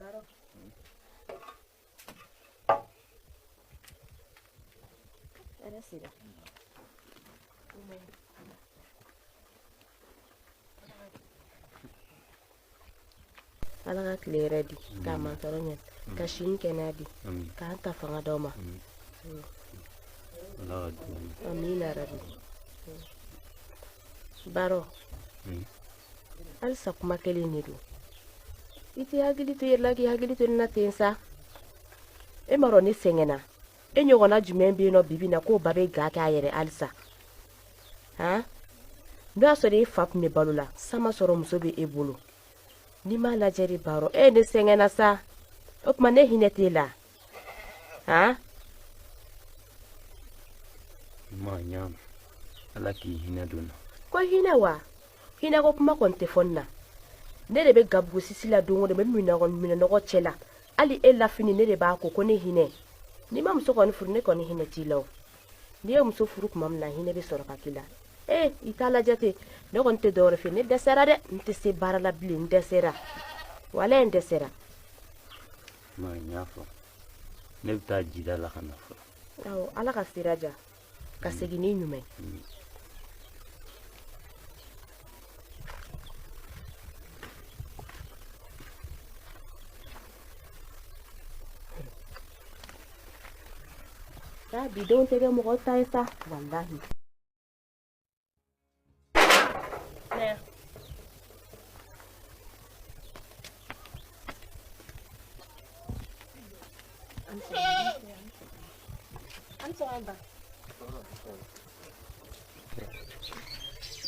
Baro. Era sira. Ala ka tile di k'a mantɔrɔ ɲɛ ka sini kɛnɛya di k'an ta fanga d'aw ma amina rabi Baro halisa kuma kelen de don i tɛ hakili to i yɛrɛ la k'i hakili to nin na ten sa e m'a dɔn ne sɛgɛnna e ɲɔgɔnna jumɛn bɛ yen nɔ bibi in na k'o ba bɛ ga kɛ a yɛrɛ halisa n'o y'a sɔrɔ e fa tun bɛ balo la sama sɔrɔ muso bɛ e bolo ni m'a lajɛ de Baro e ne sɛgɛnna sa o tuma ne hinɛ t'e la ma ɲam ala k'i hinɛ don na ko hinɛ wa hinɛ ko kuma kɔni tɛ fɔ nin na ne de bɛ gabugu sisi la don o don n bɛ minɛnɔgɔ cɛ la hali e lafini ne de b'a ko ne hinɛ n'i ma muso kɔni furu ne kɔni hinɛ t'i la o n'i ye muso furu tuma min na hinɛ bɛ sɔrɔ ka k'i la i t'a lajɛ ten ne kɔni tɛ dɔwɛrɛ fɛ ne dɛsɛra dɛ n tɛ se baara la bilen n dɛsɛra walayi n dɛsɛra ma ɲa fɔ ne bɛ taa jida la ka na fɔ awɔ ala ka sira diya ka segin ni ɲuman bidenw tɛ kɛ mɔgɔ ta ye sa walahi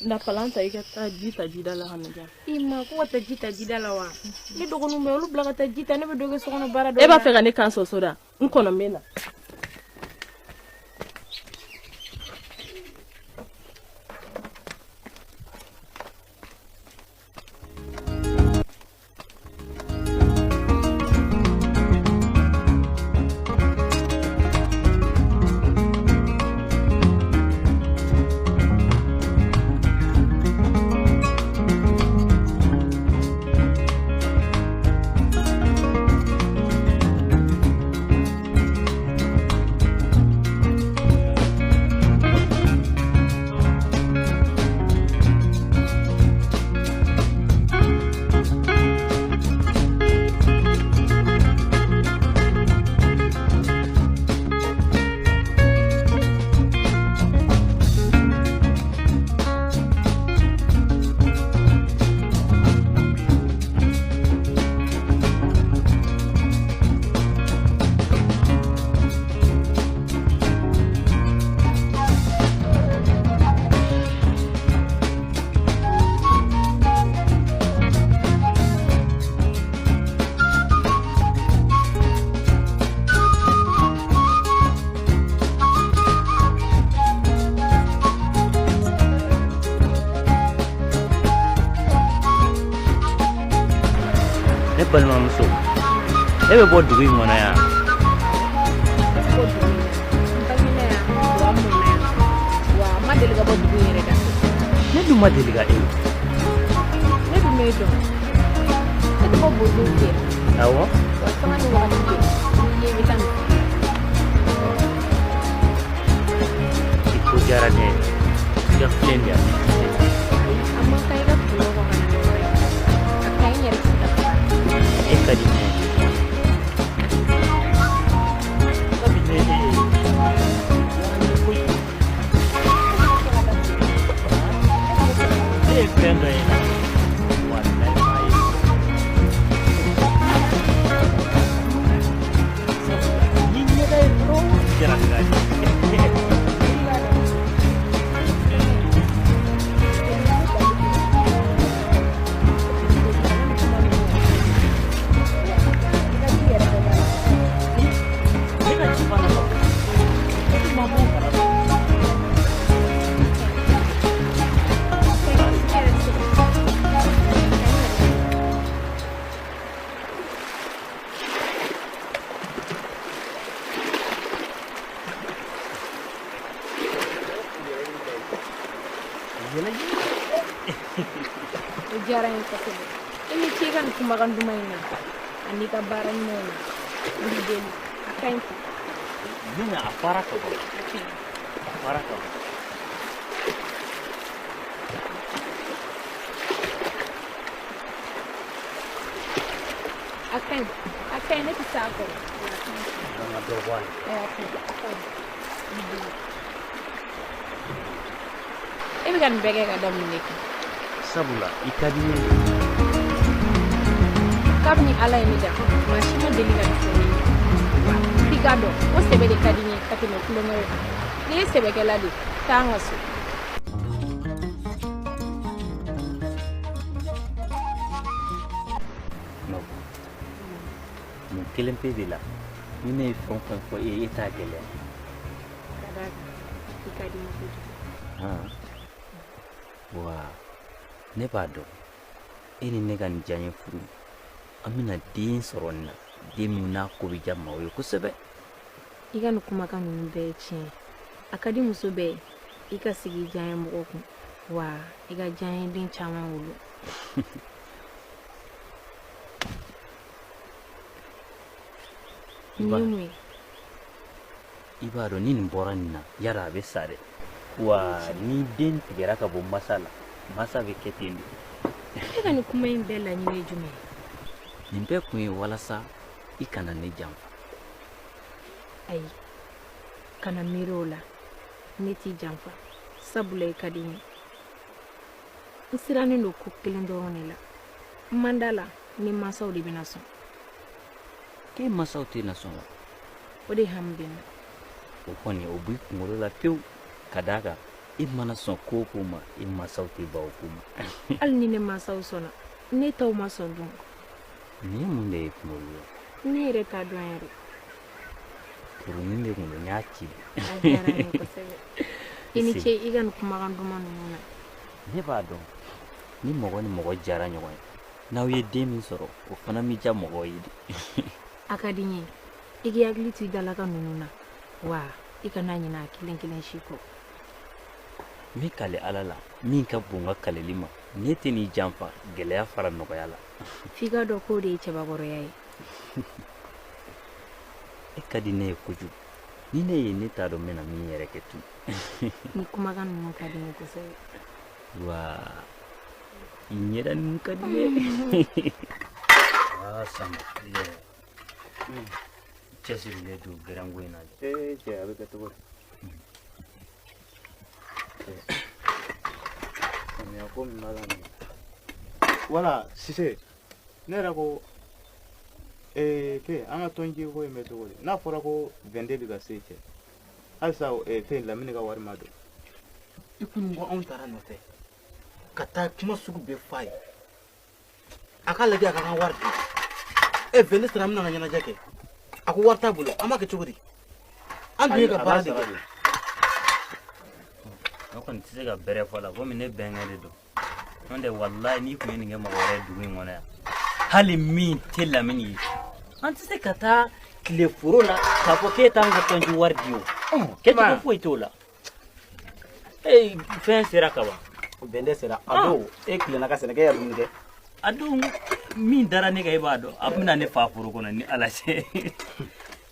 na palanta i ka taa ji ta jida la ka na diya i ma ko ka taa ji ta jida la wa ne dɔgɔninw bɛ olu bila ka taa ji ta ne bɛ dɔ kɛ sokɔnɔ baara dɔ la e b'a fɛ ka ne kan sɔsɔ da n kɔnɔ n bɛ na balimamuso e bɛ bɔ dugu in kɔnɔ yan ne dun ma deli ka e ne dun m'e dɔn ne tɔgɔ Bozo Kɛ awɔ wa sanga ni wagati bɛɛ n'i ye i bɛ taa nin i ko diyara ne ye i ka filen di yan a man kan i ka foro kɔnɔ a ka ɲi yɛrɛ e ka di ne ye fɛn dɔ ye walayi maa ye ni ɲɛda ye dɔrɔn jara ka di o diyara n ye kosɛbɛ i ni ce i ka nin kumakan duman in na ani ka baara ɲumanw na wuli deli a ka ɲi ta Mina a fara ka bɔ a fara ka bɔ a ka ɲi ne tɛ se a kɔrɔ an ka dɔ bɔ a la e bɛ ka nin bɛɛ kɛ ka da mun de kɛ sabula i ka di ne kabini ala ye ne da maa si ma deli ka nin fɔ ne ye f'i k'a dɔn o sɛbɛ de ka di n ye ka tɛmɛ kulonkɛ kan n'i ye sɛbɛkɛla de taa an ka so mun kelen pe de la ni ne ye fɛn fɛn fɔ e t'a gɛlɛya ka d'a kan i ka di n ye kojugu wa ne b'a dɔn e ni ne ka nin diya n ye furu an bɛna den sɔrɔ nin na den min n'a ko bɛ diya maaw ye kosɛbɛ i ka nin kumakan ninnu bɛɛ ye tiɲɛ a ka di muso bɛɛ ye i ka sigi diya ye mɔgɔ kun wa i ka diya ye den caman wolo nin ye mun ye i b'a dɔn ni nin bɔra nin na yala a bɛ sa dɛ wa ni den tigɛra ka bɔ masa la masa bɛ kɛ ten de e ka nin kuma in bɛɛ laɲini ye jumɛn ye nin bɛɛ kun ye walasa i kana ne janfa ayi kana miiri o la ne t'i janfa sabula i ka di n ye n sirannen don ko kelen dɔrɔn de la n man da la ni mansaw de bɛna sɔn k'e masaw tɛna sɔn wa o de hami bɛ n na o kɔni o b'i kunkolo la pewu ka d'a kan i mana sɔn ko o ko ma i masaw tɛ ban o ko ma hali ni ne mansaw sɔnna ne taw ma sɔn dun nin ye mun de ye kunkolo la ne yɛrɛ t'a dɔn yɛrɛ kurunin de kun don n y'a ci a diyara n ye kosɛbɛ i ni ce i ka nin kumakan duman ninnu na ne b'a dɔn ni mɔgɔ ni mɔgɔ jara ɲɔgɔn ye n'aw ye den min sɔrɔ o fana bɛ diya mɔgɔw ye de a ka di n ye i k'i hakili to i dalaka ninnu na wa i kana ɲinɛ a kelen kelen si kɔ n bɛ kale ala la min ka bon n ka kaleli ma ne tɛ n'i janfa gɛlɛya fara nɔgɔya la f'i ka dɔn k'o de ye cɛbakɔrɔya ye e ka di ne ye kojugu ni ne ye ne t'a dɔn n bɛna min yɛrɛ kɛ tun ni kumakan ninnu ka di n ye kosɛbɛ wa i ɲɛda ninnu ka di ne sama cɛsirilen don gɛrɛnko in na dɛ cɛ a bɛ kɛ cogo di faamuya ko min b'a la nin wala Sise ne yɛrɛ ko ke an ka tɔnji ko in bɛ cogo di n'a fɔra ko 22 bɛ ka se cɛ halisa fɛn Lamini ka wari ma don i kun ko anw taara nɔfɛ ka taa kuma sugu bɛɛ f'a ye a ka lajɛ a ka kan wari di 22 sera an bɛna ka ɲɛnajɛ kɛ a ko wari t'a bolo an b'a kɛ cogo di an dun ye ka baara de kɛ ne kɔni tɛ se ka bɛrɛ fɔ la komi ne bɛnkɛ de don n'o tɛ walayi n'i kun ye nin kɛ mɔgɔ wɛrɛ dugu in kɔnɔ yan hali min tɛ Lamini ye an tɛ se ka taa tile foro la k'a fɔ k'e t'an ka tɔnji wari di o kɛcogo foyi t'o la fɛn sera ka ban bɛndɛ sera a don e tilenna ka sɛnɛkɛ yɛrɛ dumuni kɛ a don min dara ne kan i b'a dɔn a bɛna ne fa foro kɔnɔ ni ala cɛ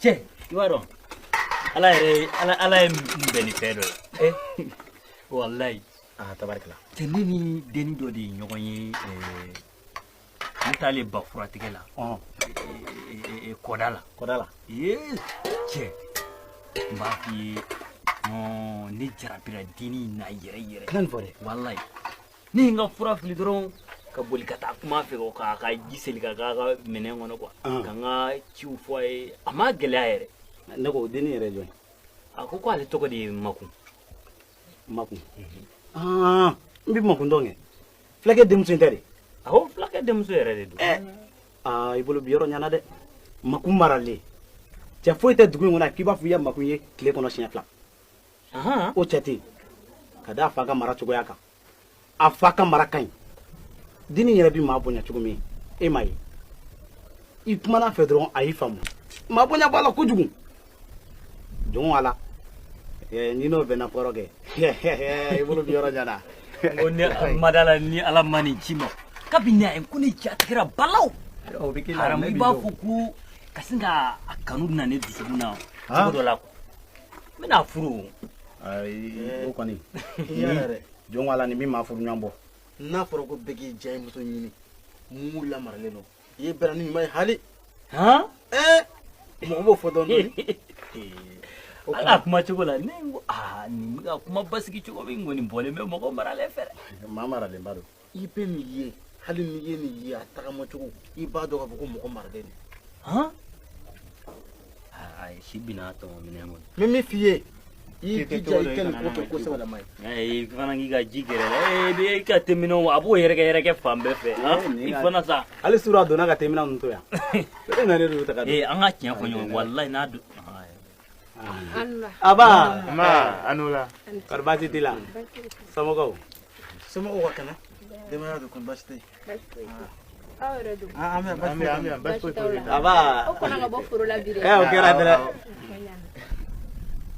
cɛ i b'a dɔn ala ye n bɛn ni fɛn dɔ ye walayi tabarikala cɛ ne ni denni dɔ de ye ɲɔgɔn ye ne taalen ba furatigɛ la kɔda la cɛ n b'a f'i ye ne jarabira denni in na yɛrɛ yɛrɛ kana nin fɔ dɛ walayi ne ye n ka fura fili dɔrɔn ka boli ka taa kuma fɛ k'a ka ji seli ka k'a ka minɛn kɔnɔ kuwa ka n ka ciw fɔ a ye a ma gɛlɛya yɛrɛ ne ko denni yɛrɛ jɔn a ko ale tɔgɔ de ye Makun n bɛ Makun dɔn kɛ fulakɛ denmuso in tɛ de awɔ fulakɛ denmuso yɛrɛ de don i bolo bi yɔrɔ ɲana dɛ Makun maralen cɛ foyi tɛ dugu in kɔnɔ k'i b'a fɔ i ye Makun ye tile kɔnɔ siɲɛ 2 o cɛ tɛ yen ka da a fa ka mara cogoya kan a fa ka mara ka ɲi denni yɛrɛ bɛ maa bonya cogo min e m'a ye i kumana fɛ dɔrɔn a y'i faamu maa bonya b'a la kojugu jɔn a la ni n'o bɛnna kɔrɔ kɛ i bolo bi yɔrɔ ɲana n ko ne ma d'a la ni ala ma nin ci ma kabini a ye ko ne jatigɛra balawu o bɛ k'i la haramu i b'a fɔ ko ka sin ka a kanu na ne dusukun na cogo dɔ la n bɛna furu ayi o kɔni jɔn ala ni min ma furu ɲɔgɔn bɔ n'a fɔra ko bɛɛ k'i diya muso ɲini mun lamaralen don i ye bɛrɛ ni ɲuman ye hali mɔgɔ b'o fɔ dɔɔnin ala kuma cogo la ne ko nin bɛ ka kuma basigi cogo min kɔni bɔlen bɛ mɔgɔ maralen fɛ dɛ maa maralen ba don i bɛ nin ye hali ni ye nin ye a tagama cogo i b'a dɔn k'a fɔ ko mɔgɔ maralen don ayi si bina tɔmɔ minɛ kɔnɔ n bɛ min f'i ye i jija i ka nin ko kɛ kosɛbɛ la ma ye i fana k'i ka ji gɛrɛ la i ka tɛminɛw a b'o yɛrɛkɛ fan bɛɛ fɛ i fana sa hali sura a donna ka tɛmina ninnu to yan e na ne don ta ka don an ka tiɲɛ fɔ ɲɔgɔn walayi n'a don aba anula kɔri baasi t'i la somɔgɔw somɔgɔw ka kɛnɛ denbaya don kɔni baasi tɛ yen aw yɛrɛ dun an bɛ baasi foyi t'o la aba o kɔnɔ ka bɔ foro la bi dɛ o kɛra dɛrɛ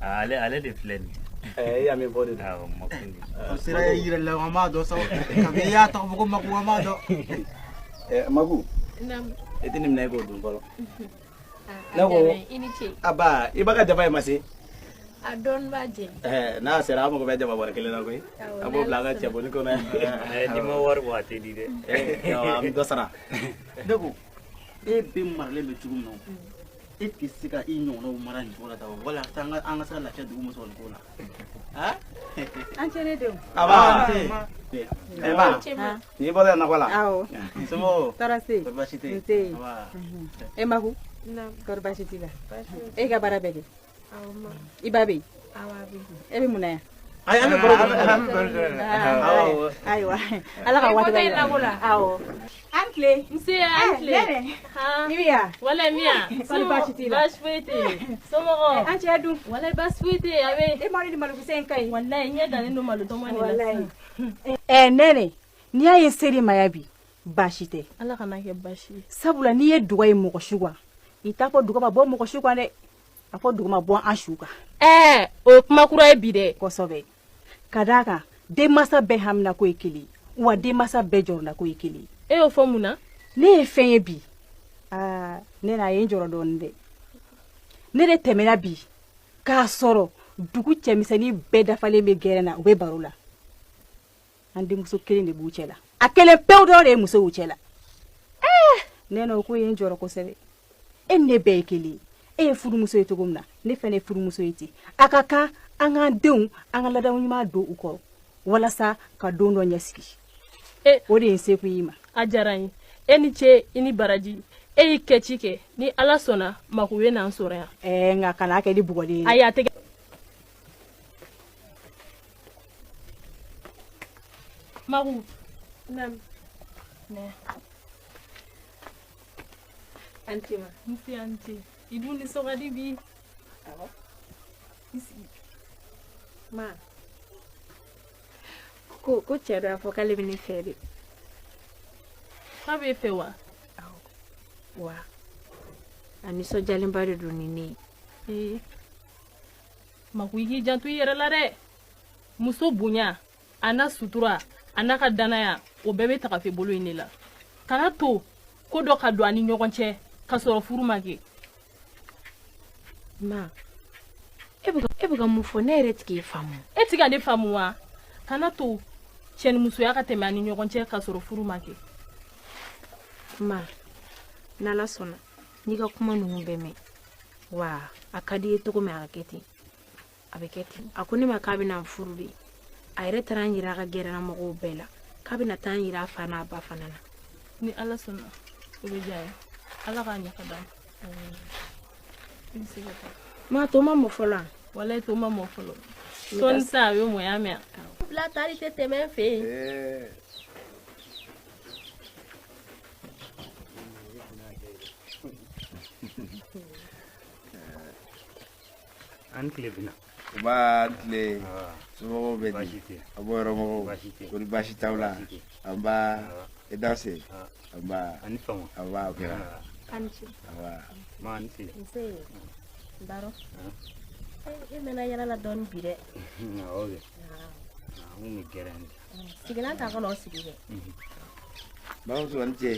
ale de filɛ nin e y'a min fɔ de don awɔ makundi o sera ye yɛrɛ la an b'a dɔn sa kabi i y'a tɔgɔ fɔ ko maku an b'a dɔn maku e tɛ nin minɛ e k'o dun fɔlɔ ne ko i ni ce aba i b'a ka jaba ye ma se a dɔɔni b'a jɛ n'a sera an mago bɛ jaba bɔrɛ kelen na koyi a b'o bila an ka cɛbɔni kɔnɔ yan ni ma wari bɔ a tɛ di dɛ an bɛ dɔ sara ne ko e bɛ maralen bɛ cogo min na e tɛ se ka i ɲɔgɔnnaw mara nin cogo la tan wala an ka se ka lafiya dugu muso nin ko la an cɛ ne denw aba eba n'i bɔra yan nakɔ la awɔ somɔgɔw tɔɔrɔ se kɔri baasi tɛ yen nse e maku kɔri baasi t'i la e ka baara bɛɛ kɛ i ba bɛ yen e bɛ mun na yan ayi an bɛ baro kɛ ayiwa ala ka waati bɛɛ la awɔ an tile nse an tile i bɛ yan wala miya kɔri baasi t'i la baasi foyi tɛ yen somɔgɔw an cɛ dun wala baasi foyi tɛ yen a bɛ e ma ni malokisɛ in ka ɲi walayi ɲɛ dannen don malotɔmɔ de la walayi nɛnɛ n'i y'a ye seri maya bi baasi tɛ ala kana kɛ baasi ye sabula n'i ye duga ye mɔgɔ su kan i t'a fɔ duga ma bɔ mɔgɔ su kan dɛ a fɔ dugu ma bɔ an su kan o ye kuma kura ye bi dɛ kosɛbɛ ka d'a kan denmansa bɛɛ hamina ko ye kelen wa denmansa bɛɛ jɔrɔna ko ye kelen e y'o fɔ mun na ne ye fɛn ye bi ne n'a ye n jɔrɔ dɔɔnin dɛ ne de tɛmɛna bi k'a sɔrɔ dugu cɛmisɛnnin bɛɛ dafalen bɛ gɛrɛn na u bɛ baro la an denmuso kelen de b'u cɛ la a kelen pewu dɔrɔn de ye muso y'u cɛ la ne n'o ko ye n jɔrɔ kosɛbɛ e ni ne bɛɛ ye kelen e ye furumuso ye cogo min na ne fana ye furumuso ye ten a ka kan an k'an denw an ka ladamu ɲuman don u kɔrɔ walasa ka don dɔ ɲɛsigi o de ye n seko y'i ma a diyara n ye e ni ce i ni baraji e y'i kɛ ci kɛ ni ala sɔnna maku ye n'an sɔrɔ yan nka kana kɛ ni bugɔlen ye ayi a tɛ maku anti ma nse anti i dun nisɔngadi bi ma ko cɛ dɔ y'a fɔ k'ale bɛ ne fɛ de k'a b'e fɛ wa wa a nisɔndiyalenba de don ni ne ye maku i k'i janto i yɛrɛ la dɛ muso bonya a n'a sutura a n'a ka danaya o bɛɛ bɛ taga fɛ bolo in de la kana to ko dɔ ka don a ni ɲɔgɔn cɛ ka sɔrɔ furu ma kɛ ma e bɛ ka mun fɔ ne yɛrɛ tɛ k'e faamu e tɛ ka ne faamu wa kana to cɛnimusoya ka tɛmɛ a ni ɲɔgɔn cɛ ka sɔrɔ furu ma kɛ ma n'ala sɔnna n'i ka kuma ninnu bɛɛ mɛn wa a ka di ye cogo min a ka kɛ ten a bɛ kɛ ten a ko ne ma k'a bɛ na furu de a yɛrɛ taara an yira a ka gɛrɛna mɔgɔw bɛɛ la k'a bɛ na taa an yira a fa n'a ba fana na ni ala sɔnna o bɛ diya ye ala k'a ɲɛ ka d'a ma ma to ma mɔ fɔlɔ walayi to ma mɔ fɔlɔ sɔɔni sa a bɛ mɔya mɛn bila taari tɛ tɛmɛ n fɛ yen an tile bina u b'a tile somɔgɔw bɛ di a bɔ yɔrɔmɔgɔw kɔni baasi t'aw la an b'a i danse an b'a ani fama an b'a o kɛra an ci an b'a ma ani tile nse baro e mɛna yɛlɛ la dɔɔni bi dɛ awɔ kɛ an kun bɛ gɛrɛ de sigilan t'a kɔnɔ o sigi dɛ bamuso ani ce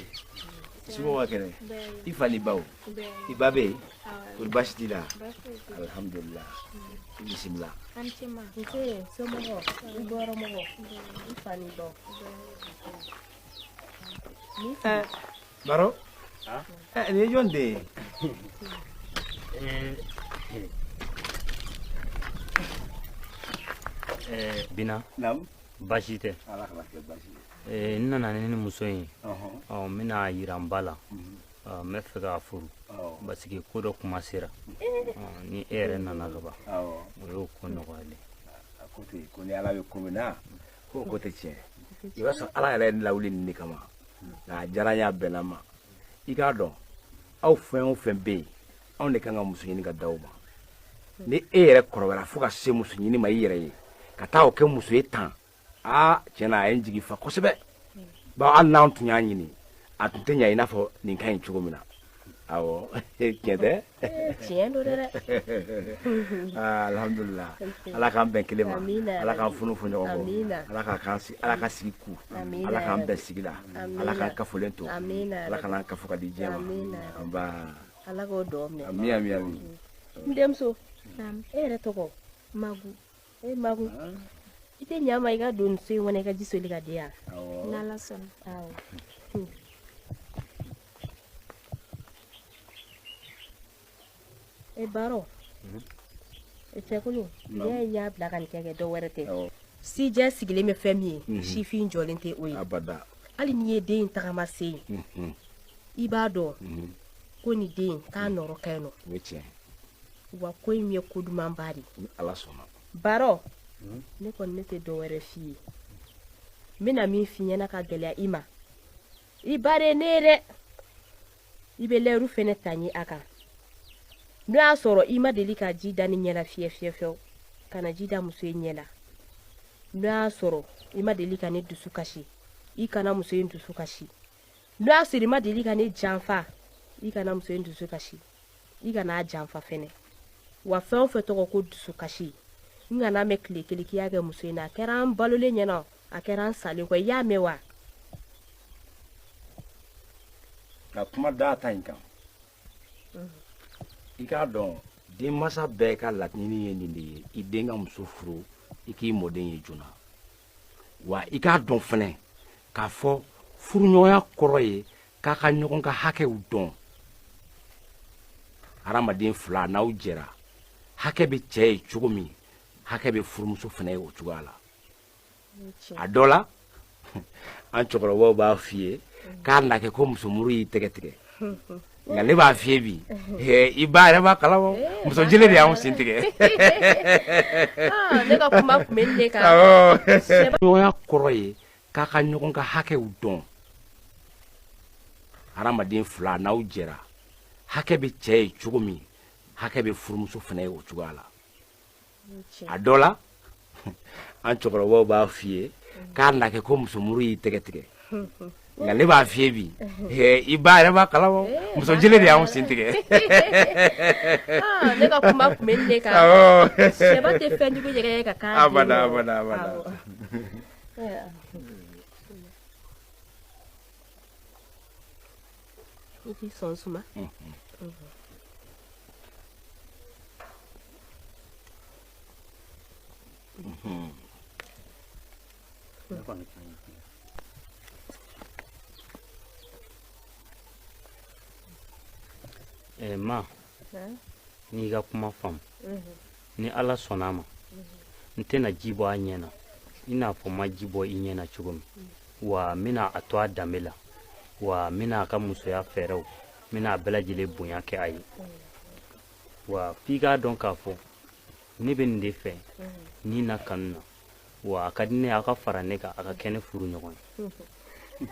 Sumo wa kene. Ifani bawo. Ibabe. Kuri bashi tila. Alhamdulillah. Bismillah. Antima. Nse somo ho. Iboro mo ho. Ifani bawo. Baro? Ni jonde. Bina. Nam. Baasi tɛ. Ala kana kɛ baasi ye. N nana ni muso in ye. N bɛna yira n ba la. N bɛ fɛ k'a furu. Parce que ko dɔ kuma sera. Ni e yɛrɛ nana ka ban. O y'o ko nɔgɔyalen. A ko ten ko ni Ala bɛ ko min na k'o ko tɛ tiɲɛ. I b'a sɔrɔ Ala yɛrɛ ye lawuli nin de kama. Nka a diyara n ye a bɛnna n ma. I k'a dɔn aw fɛn o fɛn bɛ yen anw de kan ka muso ɲini ka d'aw ma. Ni e yɛrɛ kɔrɔbayara fo ka se muso ɲini ma i yɛrɛ ye ka taa o kɛ muso ye tan. Tiɲɛna a ye n jigi fa kosɛbɛ. Bawo hali n'anw tun y'a ɲini a tun tɛ ɲɛ i n'a fɔ nin ka ɲi cogo min na. Awɔ tiɲɛ tɛ. Tiɲɛ don dɛ. Alhamdulillah. Ala k'an bɛn kelen ma. Ala k'an funu fɔ ɲɔgɔn kɔ. Ala ka sigi ku. Ala k'an bɛn sigi la. Ala k'an kafolen to. Ala k'an kafo ka di diɲɛ ma. An ba. Ala k'o dɔn minɛ. Ami ami ami. N denmuso. E yɛrɛ tɔgɔ. Magu. Magu. I tɛ ɲa ma i ka don so in kɔnɔ i ka ji soli ka di yan. N'Ala sɔnna. Baro. Cɛkulu. Ne y'a bila ka nin kɛ dɔ wɛrɛ tɛ. Sijɛ sigilen bɛ fɛn min ye sifin jɔlen tɛ o ye. Abada. Hali n'i ye den in tagama se yen i b'a dɔn ko nin den k'a nɔrɔ ka yen nɔ. O ye tiɲɛ. Wa ko in ye ko dumanba de. Ala sɔnna. Baro. Ne kɔni ne tɛ dɔ wɛrɛ f'i ye. N bɛna min f'i ɲɛna ka gɛlɛya i ma. I ba de ne ye dɛ. I bɛ lɛru fɛnɛ ta ɲi a kan. N'o y'a sɔrɔ i ma deli ka ji da ni ɲɛ la fiyɛ ka na ji da muso in ɲɛ la. N'o y'a sɔrɔ i ma deli ka ne dusu kasi i kana muso in dusu kasi. N'o y'a sɔrɔ i ma deli ka ne janfa i kana muso in dusu kasi. I kana a janfa fɛnɛ. Wa fɛn o fɛn tɔgɔ ko dusu kasi n kana mɛn tile kelen k'i y'a kɛ muso in na a kɛra an balolen ɲɛna a kɛra an salen kɔ i y'a mɛn wa. Ka kuma da ta in kan. I k'a dɔn denmansa bɛɛ ka laɲini ye nin de ye i den ka muso furu i k'i mɔden ye joona. Wa i k'a dɔn fɛnɛ k'a fɔ furuɲɔgɔnya kɔrɔ ye k'a ka ɲɔgɔn ka hakɛw dɔn. Hadamaden fila n'aw jɛra hakɛ bɛ cɛ ye cogo min hakɛ bɛ furumuso fɛnɛ ye o cogoya la. A dɔ la an cɛkɔrɔbaw b'a f'i ye k'a na kɛ ko musomuru y'i tɛgɛ tigɛ. Nka ne b'a f'i ye bi i ba yɛrɛ b'a kalama muso jeli de y'anw sen tigɛ. Ne ka kuma kun bɛ ne kan. Ɲɔgɔnya kɔrɔ ye k'a ka ɲɔgɔn ka hakɛw dɔn. Hadamaden fila n'aw jɛra hakɛ bɛ cɛ ye cogo min hakɛ bɛ furumuso fɛnɛ ye o cogoya la. A dɔ la an cɛkɔrɔbaw b'a f'i ye k'a na kɛ ko musomuru y'i tɛgɛ tigɛ. Nka ne b'a f'i ye bi i ba yɛrɛ b'a kalama muso jeli de y'anw sen tigɛ. Ne ka kuma kun bɛ ne kan. Sɛba tɛ fɛn jugu yɛrɛ ye ka k'a den. Abada. I t'i sɔn suma. Ma n'i ka kuma faamu ni Ala sɔnna a ma n tɛna ji bɔ a ɲɛ na i n'a fɔ ma ji bɔ i ɲɛ na cogo min wa n bɛna a to a danbe la wa n bɛna a ka musoya fɛɛrɛw n bɛna a bɛɛ lajɛlen bonya kɛ a ye wa f'i k'a dɔn k'a fɔ ne bɛ nin de fɛ ni na kanu na wa a ka di ne a ka fara ne kan a ka kɛ ne furu ɲɔgɔn ye. I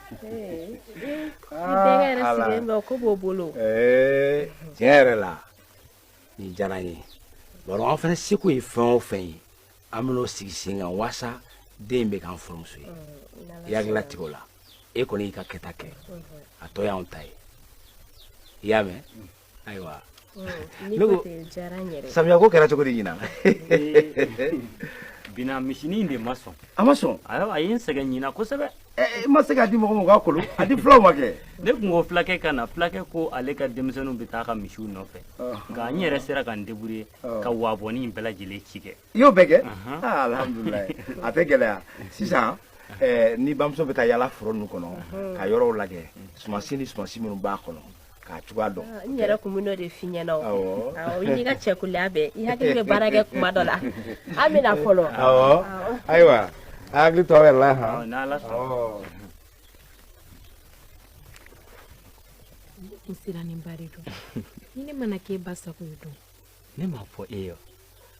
bɛɛ sigilen bɛ ko b'o bolo. Tiɲɛ yɛrɛ la nin diyara n ye. Bari an fana seko ye fɛn o fɛn ye an bɛn'o sigi sen kan walasa den bɛ k'an furumuso ye. I hakili tigɛ o la e kɔni y'i ka kɛta kɛ a tɔ y'anw ta ye. I y'a mɛn ayiwa. Samiya ko kɛra cogo di ɲinan. Bina misinin de ma sɔn. A ma sɔn. A ye n sɛgɛn ɲinan kosɛbɛ. ma se ka di mɔgɔ mɔgɔ kolo a di fulaw ma kɛ ne kun ko fulakɛ ka na fulakɛ ko ale ka denmisɛnninw bɛ taa ka misiw nɔfɛ nka n yɛrɛ sera ka n débrouiller ka wabɔni in bɛɛ lajɛlen ci kɛ i y'o bɛɛ kɛ alhamdulilayi a tɛ gɛlɛya sisan ni bamuso bɛ taa yala foro ninnu kɔnɔ ka yɔrɔw lajɛ sumansi ni sumansi minnu b'a kɔnɔ k'a cogoya dɔn n yɛrɛ kun bɛ n'o de f'i ɲɛna o i n'i ka cɛkuliya bɛɛ i hakili bɛ baara kɛ kuma dɔ la an bɛ na fɔlɔ ayiwa a hakili to aw yɛrɛ la han n'ala sɔnna n sirannen ba de don ni ne mana k'e ba sago ye don ne m'a fɔ e ye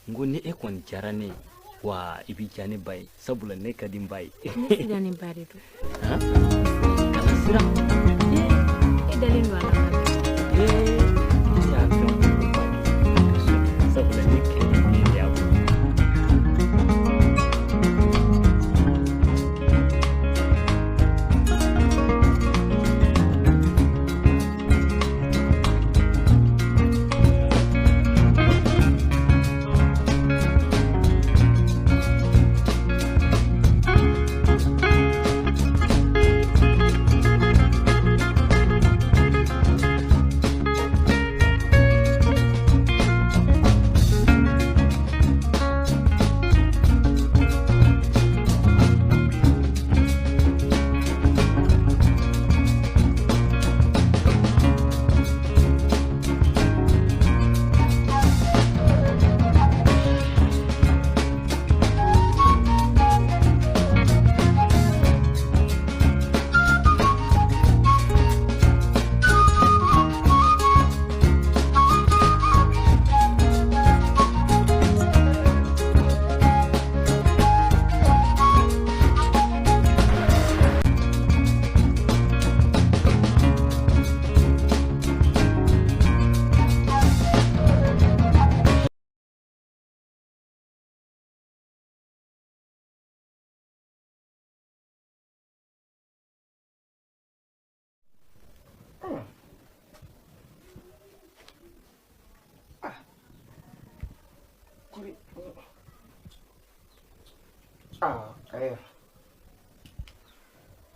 n ko ni e kɔni diyara ne ye wa i bɛ diya ne ba ye sabula ne ka di n ba ye ne sirannen ba de don kana siran e dalen don a la ne y'a fɛn o fɛn ba ye sabula ne kɛlɛ ne de y'a bɔ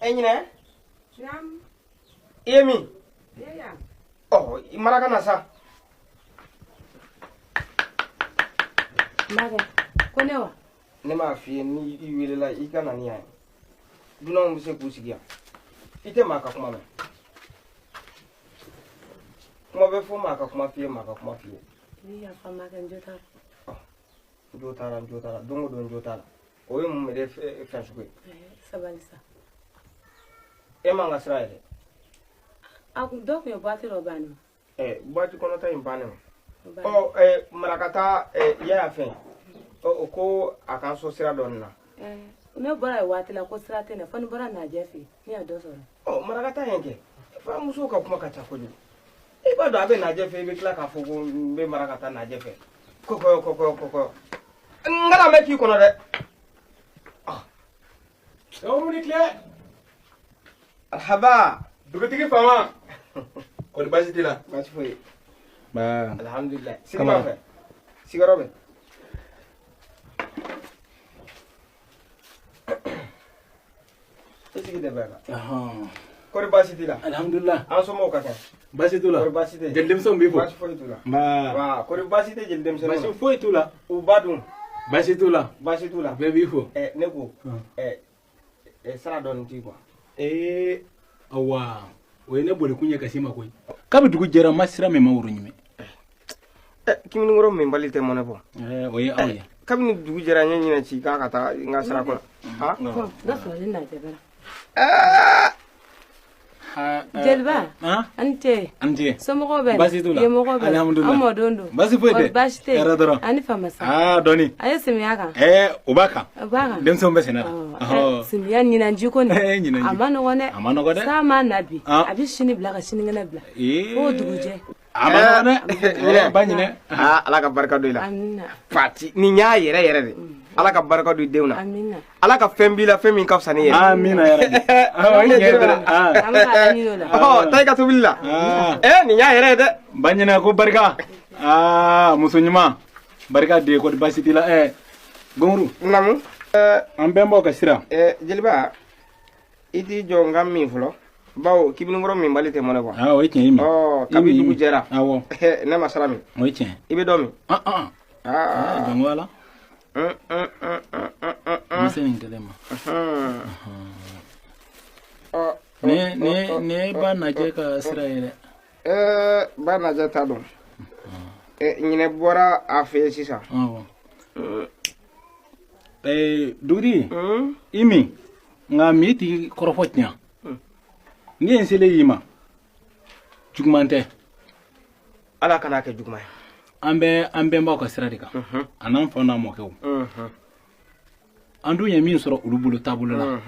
Enyine? Nam. Emi. Yeah. Oh, maraka na sa. Maga, konewa. Ne ma fi ni iwele la ikana ni ai. Duna mu se kusigia. Ite maka kuma me. Kuma be fo maka kuma fi maka kuma fi. Ni ya fa maga njota. Njotara, dongo don njotara. Oye mu me de fa shukwe. Sabalisa. Ema ngasra ile. Aku dok yo bati robani. Bati kono ta impane. Marakata ya fen. Ko akan so sira don na. Ne bara wati la ko sira tene fa ni bara na jefi. Ni ado so. Marakata yenke. Fa muso ka kuma ka ta ko ni. E ba do abe na jefi be kla ka fogo be marakata na jefi. Koko. Ngala me ki kono de. Yo ni kle. Haba. Dugutigi fama. Ko di basiti la. Basi foi. Ba. Alhamdulillah. Sigma fe. Sigarobe. Sigi de bega. Ko di basiti la. Alhamdulillah. An so mo ka kan. Basitu la. Ko basiti. Jeldem son bi fo. Basi foi tula. Ba. Wa ko di basiti jeldem son. Basi foi tula. U badun. Basitu la. Basitu la. Be bi fo. Ne ko. Sara don ti quoi. Awa. We ne bori kunya kasima koy. Kabi dugu jera masira me mawru nyime. Kimi ngoro me balite mona bo. Oye awye. Kabi ni dugu jera nyanyi na ci ka kata ngasara ko. Ha? Da so ni na jebara. Jelba. Ante. Somogo be. Basitula. Yemogo be. Alhamdulillah. Amodondo. Basi fwede. Bashite. Eradoro. Ani famasa. Doni. Aye simiyaka. Ubaka. Ubaka. Dem so mbese na. Simiya nyina njiko ni. Nyina njiko. Amano gone. Amano gone. Sama nabi. Abi shini blaka shini ngana bla. O duguje. Amano gone. Banyine. Ala ka barka do ila. Amina. Fati ni nya yere de. Ala ka barka do deuna. Amina. Ala ka fembi la femi ka fsani yere. Amina ya rabbi. Amka ni lola. Tay ka tubilla. Ni nya yere de. Banyine ko barka. Musunyima. Barka de ko basiti la Gomru. Namu. An bembo ka sira. Jeliba. iti jɔ n ka min fɔlɔ bawo kibinikɔrɔ min bali tɛ mɔnɛ kuwa o ye tiɲɛ ye ma kabi dugu jɛra awɔ ne ma sara min o ye tiɲɛ i bɛ dɔ min jɔn ko ala ma se nin kelen ma ne ba najɛ ka sira ye dɛ ba najɛ ta dɔn ɲinɛ bɔra a fɛ yen sisan dugutigi i min nka mi ti kɔrɔfɔ tiɲɛ ni ye n selen y'i ma juguman tɛ ala kana kɛ juguman ye an bɛnbaw ka sira de kan a n'an faw n'a mɔkɛw an dun ye min sɔrɔ olu bolo taabolo la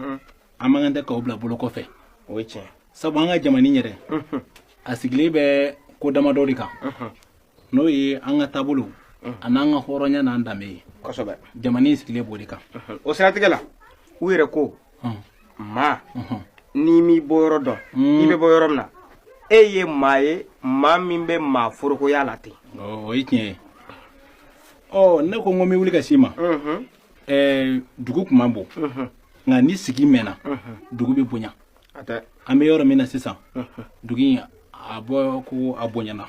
an man kan tɛ k'o bila bolo kɔfɛ o ye tiɲɛ sabu an ka jamana yɛrɛ a sigilen bɛ ko damadɔ de kan n'o ye an ka taabolo a n'an ka hɔrɔnya n'an danbe ye kosɛbɛ jamana sigilen b'o de kan o siratigɛ la u yɛrɛ ko maa n'i m'i bɔ yɔrɔ dɔn i bɛ bɔ yɔrɔ min na e ye maa ye maa min bɛ maa forokoya la ten o ye tiɲɛ ye ne ko n ko n bɛ wuli ka s'i ma dugu tun man bon nka ni sigi mɛnna dugu bɛ bonya an bɛ yɔrɔ min na sisan dugu in a bɔ ko a bonyana